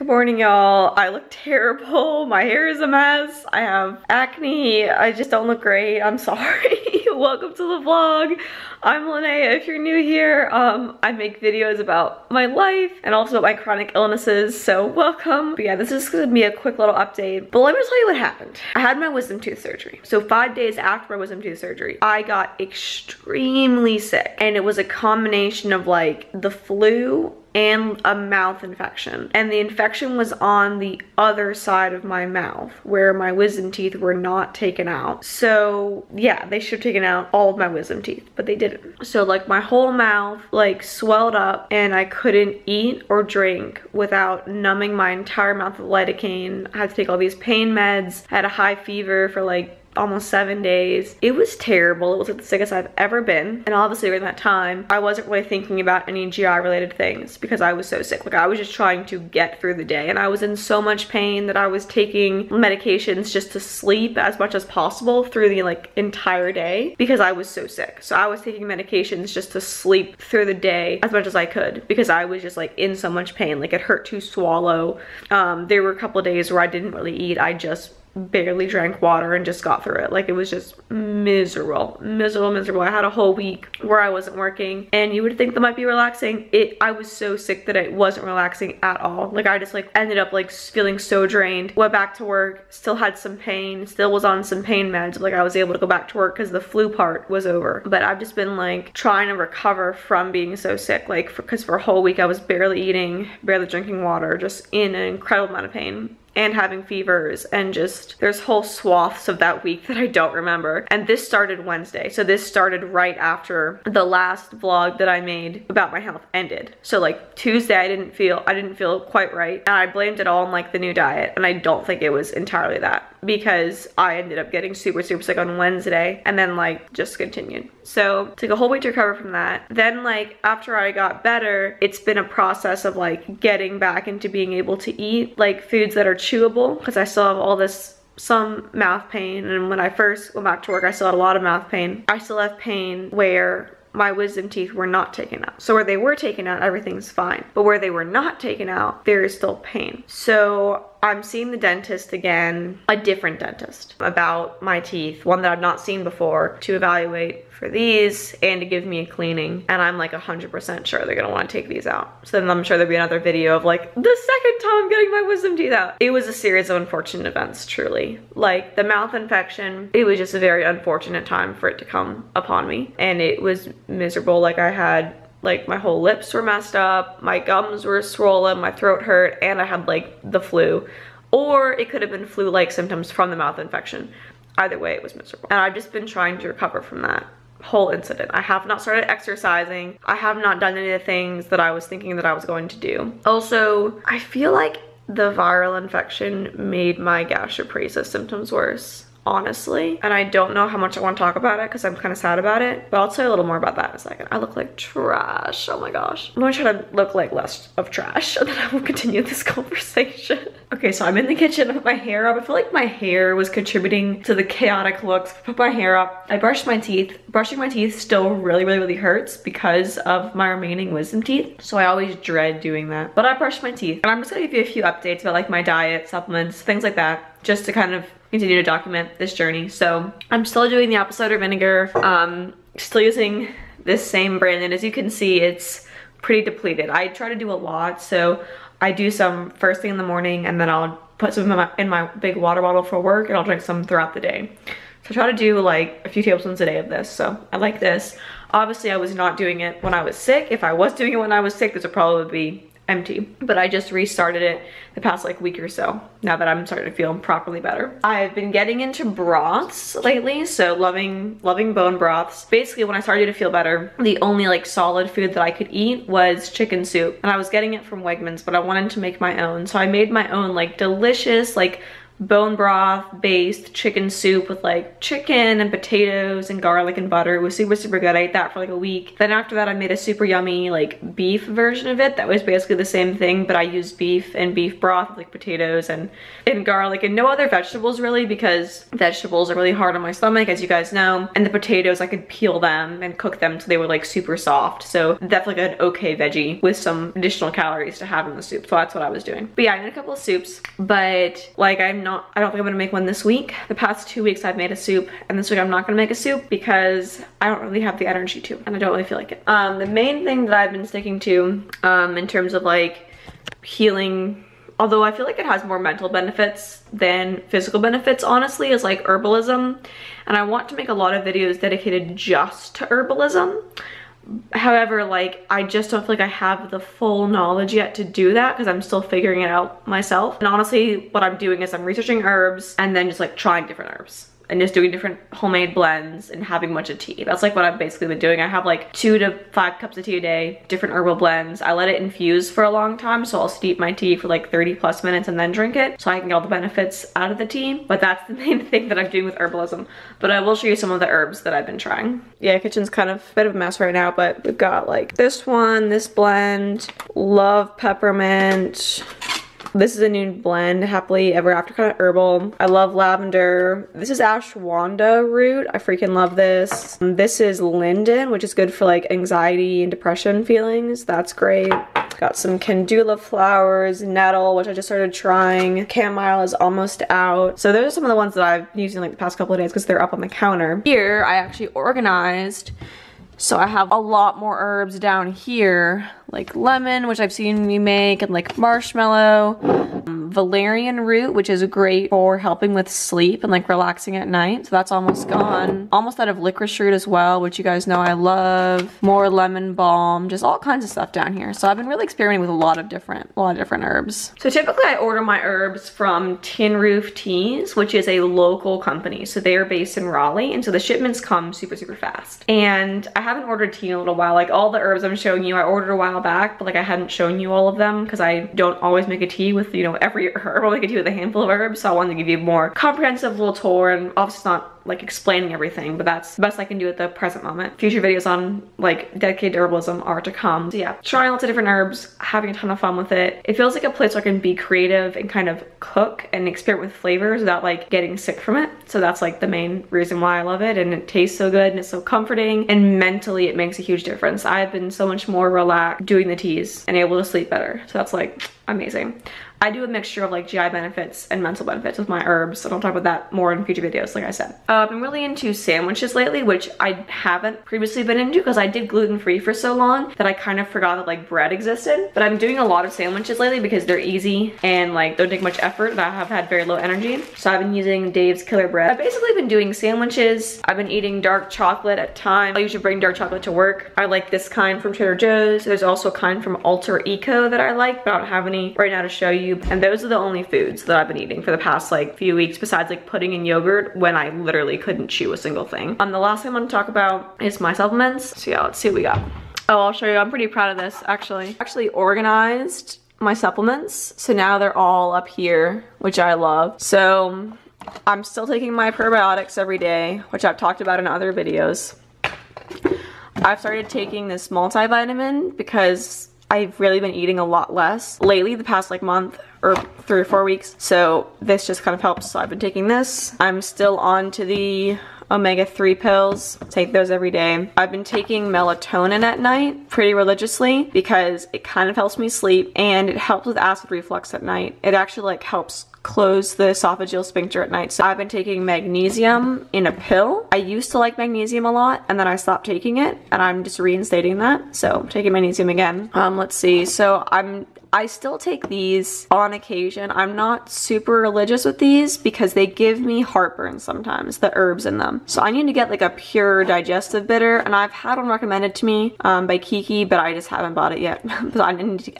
Good morning, y'all. I look terrible. My hair is a mess. I have acne. I just don't look great. I'm sorry. Welcome to the vlog. I'm Linnea. If you're new here, I make videos about my life and also my chronic illnesses, so welcome. But yeah, this is gonna be a quick little update. But let me tell you what happened. I had my wisdom tooth surgery. So 5 days after my wisdom tooth surgery, I got extremely sick. And it was a combination of like the flu and a mouth infection. And the infection was on the other side of my mouth where my wisdom teeth were not taken out. So yeah, they should have taken out all of my wisdom teeth, but they didn't. So like my whole mouth like swelled up and I couldn't eat or drink without numbing my entire mouth with lidocaine. I had to take all these pain meds. I had a high fever for like almost 7 days. It was terrible. It was like the sickest I've ever been. And obviously during that time, I wasn't really thinking about any GI related things because I was so sick. Like I was just trying to get through the day and I was in so much pain that I was taking medications just to sleep as much as possible through the like entire day because I was so sick. So I was taking medications just to sleep through the day as much as I could because I was just like in so much pain. Like it hurt to swallow. There were a couple of days where I didn't really eat. I just barely drank water and just got through it. Like it was just miserable. I had a whole week where I wasn't working and you would think that might be relaxing. I was so sick that it wasn't relaxing at all. Like I just like ended up like feeling so drained. Went back to work, still had some pain, still was on some pain meds. Like I was able to go back to work because the flu part was over. But I've just been like trying to recover from being so sick. Like because for a whole week I was barely eating, barely drinking water, just in an incredible amount of pain and having fevers, and just there's whole swaths of that week that I don't remember. And this started Wednesday, so this started right after the last vlog that I made about my health ended. So like Tuesday I didn't feel quite right and I blamed it all on like the new diet, and I don't think it was entirely that because I ended up getting super sick on Wednesday and then like just continued. So took a whole week to recover from that. Then like after I got better, it's been a process of like getting back into being able to eat like foods that are chewable because I still have some mouth pain, and when I first went back to work I still had a lot of mouth pain. I still have pain where my wisdom teeth were not taken out. So where they were taken out, everything's fine. But where they were not taken out, there is still pain. So I'm seeing the dentist again, a different dentist, about my teeth, one that I've not seen before, to evaluate for these and to give me a cleaning. And I'm like 100% sure they're gonna wanna take these out. So then I'm sure there'll be another video of like, the second time I'm getting my wisdom teeth out. It was a series of unfortunate events, truly. Like the mouth infection, it was just a very unfortunate time for it to come upon me. And it was miserable. Like I had, like my whole lips were messed up, my gums were swollen, my throat hurt, and I had like the flu. Or it could have been flu-like symptoms from the mouth infection. Either way, it was miserable. And I've just been trying to recover from that whole incident. I have not started exercising. I have not done any of the things that I was thinking that I was going to do. Also, I feel like the viral infection made my gastroparesis symptoms worse, honestly. And I don't know how much I want to talk about it because I'm kind of sad about it, but I'll tell you a little more about that in a second. I look like trash. Oh my gosh. I'm gonna try to look like less of trash and then I will continue this conversation. Okay, so I'm in the kitchen, I put my hair up. I feel like my hair was contributing to the chaotic looks. Put my hair up, I brushed my teeth. Brushing my teeth still really hurts because of my remaining wisdom teeth. So I always dread doing that. But I brushed my teeth. And I'm just gonna give you a few updates about like my diet, supplements, things like that, just to kind of continue to document this journey. So I'm still doing the apple cider vinegar, still using this same brand, and as you can see, it's pretty depleted. I try to do a lot, so I do some first thing in the morning and then I'll put some in my big water bottle for work and I'll drink some throughout the day. So I try to do like a few tablespoons a day of this, so I like this. Obviously I was not doing it when I was sick. If I was doing it when I was sick, this would probably be empty, but I just restarted it the past like week or so now that I'm starting to feel properly better. I've been getting into broths lately, so loving bone broths. Basically when I started to feel better, the only like solid food that I could eat was chicken soup, and I was getting it from Wegmans, but I wanted to make my own, so I made my own like delicious like bone broth based chicken soup with like chicken and potatoes and garlic and butter. It was super, super good. I ate that for like a week. Then after that, I made a super yummy like beef version of it. That was basically the same thing, but I used beef and beef broth with like potatoes and garlic and no other vegetables really, because vegetables are really hard on my stomach, as you guys know. And the potatoes, I could peel them and cook them so they were like super soft. So definitely an okay veggie with some additional calories to have in the soup. So that's what I was doing. But yeah, I made a couple of soups, but like I don't think I'm gonna make one this week. The past 2 weeks I've made a soup, and this week I'm not gonna make a soup because I don't really have the energy to, and I don't really feel like it. The main thing that I've been sticking to in terms of like healing, although I feel like it has more mental benefits than physical benefits, honestly, is like herbalism. And I want to make a lot of videos dedicated just to herbalism. However, like, I just don't feel like I have the full knowledge yet to do that because I'm still figuring it out myself. And honestly, what I'm doing is I'm researching herbs and then just like trying different herbs and just doing different homemade blends and having a bunch of tea. That's like what I've basically been doing. I have like 2 to 5 cups of tea a day, different herbal blends. I let it infuse for a long time, so I'll steep my tea for like 30+ minutes and then drink it so I can get all the benefits out of the tea. But that's the main thing that I'm doing with herbalism. But I will show you some of the herbs that I've been trying. Yeah, kitchen's kind of a bit of a mess right now, but we've got like this one, this blend, love peppermint. This is a new blend, happily ever after kind of herbal. I love lavender. This is ashwagandha root. I freaking love this. This is linden, which is good for like anxiety and depression feelings. That's great. Got some calendula flowers, nettle, which I just started trying. Chamomile is almost out. So those are some of the ones that I've been using like the past couple of days because they're up on the counter. Here, I actually organized. So I have a lot more herbs down here, like lemon, which I've seen me make, and like marshmallow, valerian root, which is great for helping with sleep and like relaxing at night. So that's almost gone. Almost out of licorice root as well, which you guys know I love. More lemon balm, just all kinds of stuff down here. So I've been really experimenting with a lot of different herbs. So typically I order my herbs from Tin Roof Teas, which is a local company. So they are based in Raleigh, and so the shipments come super, super fast. And I haven't ordered tea in a little while. Like all the herbs I'm showing you, I ordered a while back, but like I hadn't shown you all of them because I don't always make a tea with, you know, every herb. I'll make a tea with a handful of herbs, so I wanted to give you a more comprehensive little tour, and obviously it's not like explaining everything, but that's the best I can do at the present moment. Future videos on like dedicated to herbalism are to come. So yeah, trying lots of different herbs, having a ton of fun with it. It feels like a place where I can be creative and kind of cook and experiment with flavors without like getting sick from it. So that's like the main reason why I love it, and it tastes so good and it's so comforting, and mentally it makes a huge difference. I've been so much more relaxed doing the teas and able to sleep better. So that's like amazing. I do a mixture of like GI benefits and mental benefits with my herbs, so I'll talk about that more in future videos, like I said. I've been really into sandwiches lately, which I haven't previously been into because I did gluten-free for so long that I kind of forgot that like bread existed. But I'm doing a lot of sandwiches lately because they're easy and like don't take much effort, and I have had very low energy. So I've been using Dave's Killer Bread. I've basically been doing sandwiches. I've been eating dark chocolate at times. I usually bring dark chocolate to work. I like this kind from Trader Joe's. There's also a kind from Alter Eco that I like, but I don't have any right now to show you. And those are the only foods that I've been eating for the past like few weeks, besides like pudding and yogurt when I literally couldn't chew a single thing. The last thing I want to talk about is my supplements. So yeah, let's see what we got. Oh, I'll show you. I'm pretty proud of this actually. Actually organized my supplements. So now they're all up here, which I love. So I'm still taking my probiotics every day, which I've talked about in other videos. I've started taking this multivitamin because I've really been eating a lot less lately, the past like month or 3 or 4 weeks. So this just kind of helps. So I've been taking this. I'm still on to the omega-3 pills. Take those every day. I've been taking melatonin at night pretty religiously because it kind of helps me sleep and it helps with acid reflux at night. It actually like helps close the esophageal sphincter at night. So I've been taking magnesium in a pill. I used to like magnesium a lot and then I stopped taking it, and I'm just reinstating that. So I'm taking magnesium again. Let's see. So I still take these on occasion. I'm not super religious with these because they give me heartburn sometimes, the herbs in them. So I need to get like a pure digestive bitter, and I've had one recommended to me by Kiki, but I just haven't bought it yet. So I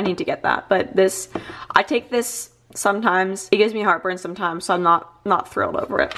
need to get that. But this, I take this sometimes. It gives me heartburn sometimes, so I'm not thrilled over it.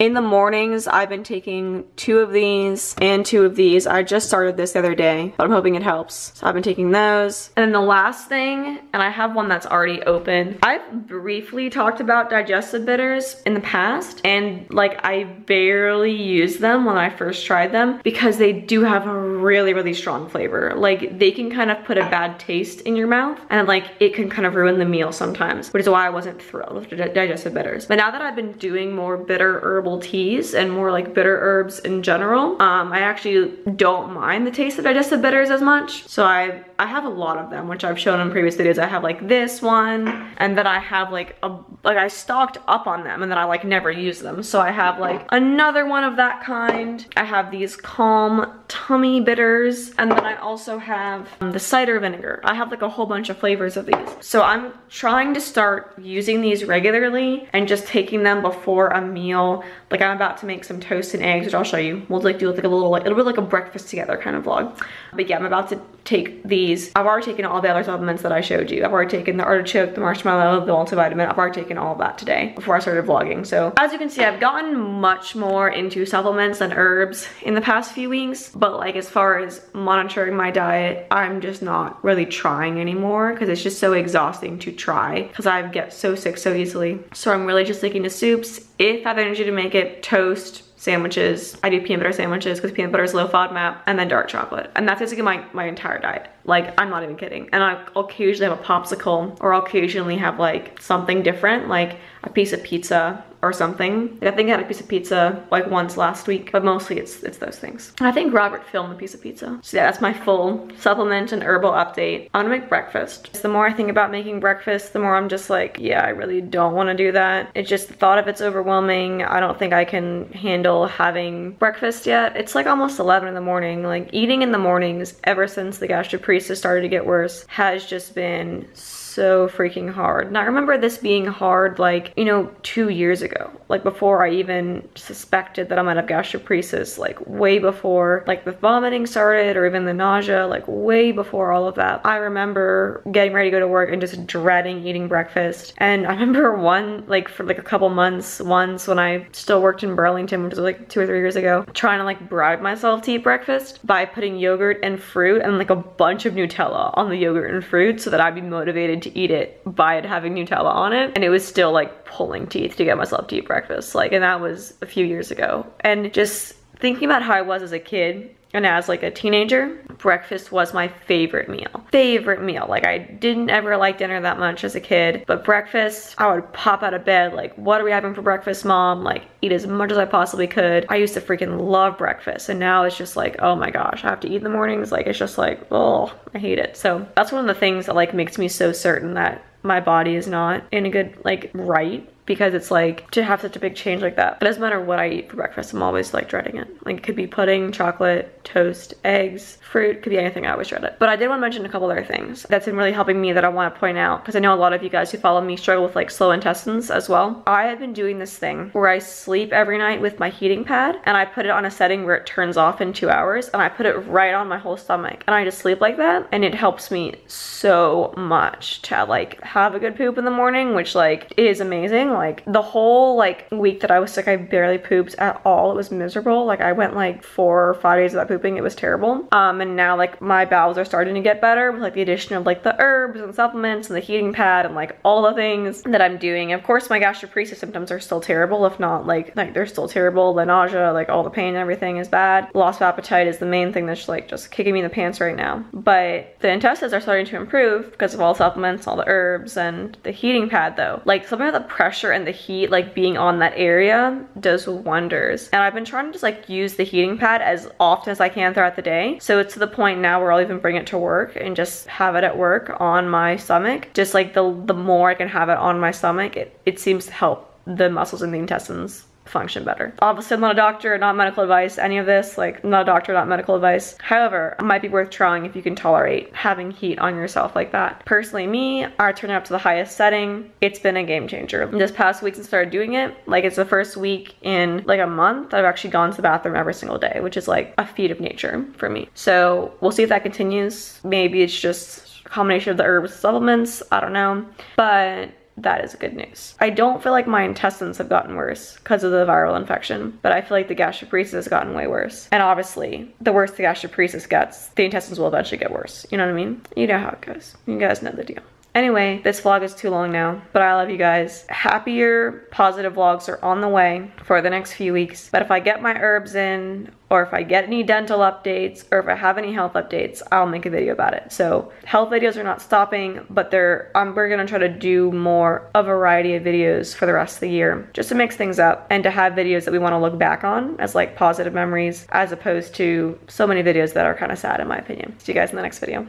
In the mornings, I've been taking 2 of these and 2 of these. I just started this the other day, but I'm hoping it helps. So I've been taking those. And then the last thing, and I have one that's already open. I've briefly talked about digestive bitters in the past, and like I barely used them when I first tried them because they do have a really, really strong flavor. Like they can kind of put a bad taste in your mouth, and like it can kind of ruin the meal sometimes, which is why I wasn't thrilled with digestive bitters. But now that I've been doing more bitter herbal teas and more like bitter herbs in general, I actually don't mind the taste of digestive bitters as much. So I have a lot of them, which I've shown in previous videos. I have like this one, and then I have like I stocked up on them, and then I like never use them. So I have like another one of that kind. I have these calm tummy bitters, and then I also have the cider vinegar. I have like a whole bunch of flavors of these. So I'm trying to start using these regularly and just taking them before a meal. Like I'm about to make some toast and eggs, which I'll show you. We'll like do like a little, like, it'll be like a breakfast together kind of vlog. But yeah, I'm about to take these. I've already taken all the other supplements that I showed you. I've already taken the artichoke, the marshmallow, the multivitamin. I've already taken all of that today before I started vlogging. So as you can see, I've gotten much more into supplements and herbs in the past few weeks. But like as far as monitoring my diet, I'm just not really trying anymore because it's just so exhausting to try because I get so sick so easily. So I'm really just sticking to soups. If I have energy to make it, toast, sandwiches. I do peanut butter sandwiches because peanut butter is low FODMAP, and then dark chocolate. And that's basically my entire diet. Like, I'm not even kidding. And I'll occasionally have a popsicle, or I'll occasionally have like something different, like a piece of pizza or something. Like, I think I had a piece of pizza like once last week, but mostly it's those things. And I think Robert filmed a piece of pizza. So yeah, that's my full supplement and herbal update. I'm gonna make breakfast. So the more I think about making breakfast, the more I'm just like, yeah, I really don't wanna do that. It's just the thought of it's overwhelming. I don't think I can handle having breakfast yet. It's like almost 11 in the morning. Like eating in the mornings ever since the gastroparesis started to get worse has just been so freaking hard. And I remember this being hard like, you know, 2 years ago, like before I even suspected that I might have gastroparesis, like way before like the vomiting started or even the nausea, like way before all of that. I remember getting ready to go to work and just dreading eating breakfast. And I remember for like a couple months once when I still worked in Burlington, which was like 2 or 3 years ago, trying to like bribe myself to eat breakfast by putting yogurt and fruit and like a bunch of Nutella on the yogurt and fruit so that I'd be motivated to eat it by it having Nutella on it. And it was still like pulling teeth to get myself to eat breakfast. Like, and that was a few years ago. And just thinking about how I was as a kid and as like a teenager, breakfast was my favorite meal. Favorite meal. Like I didn't ever like dinner that much as a kid, but breakfast, I would pop out of bed like, what are we having for breakfast, Mom? Like eat as much as I possibly could. I used to freaking love breakfast, and now it's just like, oh my gosh, I have to eat in the mornings. Like it's just like, oh, I hate it. So that's one of the things that like makes me so certain that my body is not in a good like right, because it's like to have such a big change like that. It doesn't matter what I eat for breakfast, I'm always like dreading it. Like it could be pudding, chocolate, toast, eggs, fruit, could be anything. I always dread it. But I did want to mention a couple other things that's been really helping me that I want to point out, because I know a lot of you guys who follow me struggle with like slow intestines as well. I have been doing this thing where I sleep every night with my heating pad, and I put it on a setting where it turns off in 2 hours, and I put it right on my whole stomach, and I just sleep like that, and it helps me so much to like have a good poop in the morning, which like is amazing. Like the whole like week that I was sick, I barely pooped at all. It was miserable. Like I went like 4 or 5 days without pooping. It was terrible. And now like my bowels are starting to get better with like the addition of like the herbs and supplements and the heating pad and like all the things that I'm doing. Of course, my gastroparesis symptoms are still terrible, if not like they're still terrible. The nausea, like all the pain and everything is bad. Loss of appetite is the main thing that's like just kicking me in the pants right now. But the intestines are starting to improve because of all supplements, all the herbs, and the heating pad though. Like something about the pressure and the heat like being on that area does wonders. And I've been trying to just like use the heating pad as often as I can throughout the day. So it's to the point now where I'll even bring it to work and just have it at work on my stomach. Just like the more I can have it on my stomach, it seems to help the muscles in the intestines function better. Obviously, I'm not a doctor, not medical advice, any of this. Like, I'm not a doctor, not medical advice. However, it might be worth trying if you can tolerate having heat on yourself like that. Personally, me, I turned it up to the highest setting. It's been a game changer. This past week since I started doing it, like it's the first week in like a month I've actually gone to the bathroom every single day, which is like a feat of nature for me. So we'll see if that continues. Maybe it's just a combination of the herbs, supplements, I don't know. But that is good news. I don't feel like my intestines have gotten worse because of the viral infection, but I feel like the gastroparesis has gotten way worse. And obviously, the worse the gastroparesis gets, the intestines will eventually get worse. You know what I mean? You know how it goes. You guys know the deal. Anyway, this vlog is too long now, but I love you guys. Happier, positive vlogs are on the way for the next few weeks. But if I get my herbs in, or if I get any dental updates, or if I have any health updates, I'll make a video about it. So health videos are not stopping, but we're gonna try to do more a variety of videos for the rest of the year, just to mix things up and to have videos that we wanna look back on as like positive memories, as opposed to so many videos that are kind of sad in my opinion. See you guys in the next video.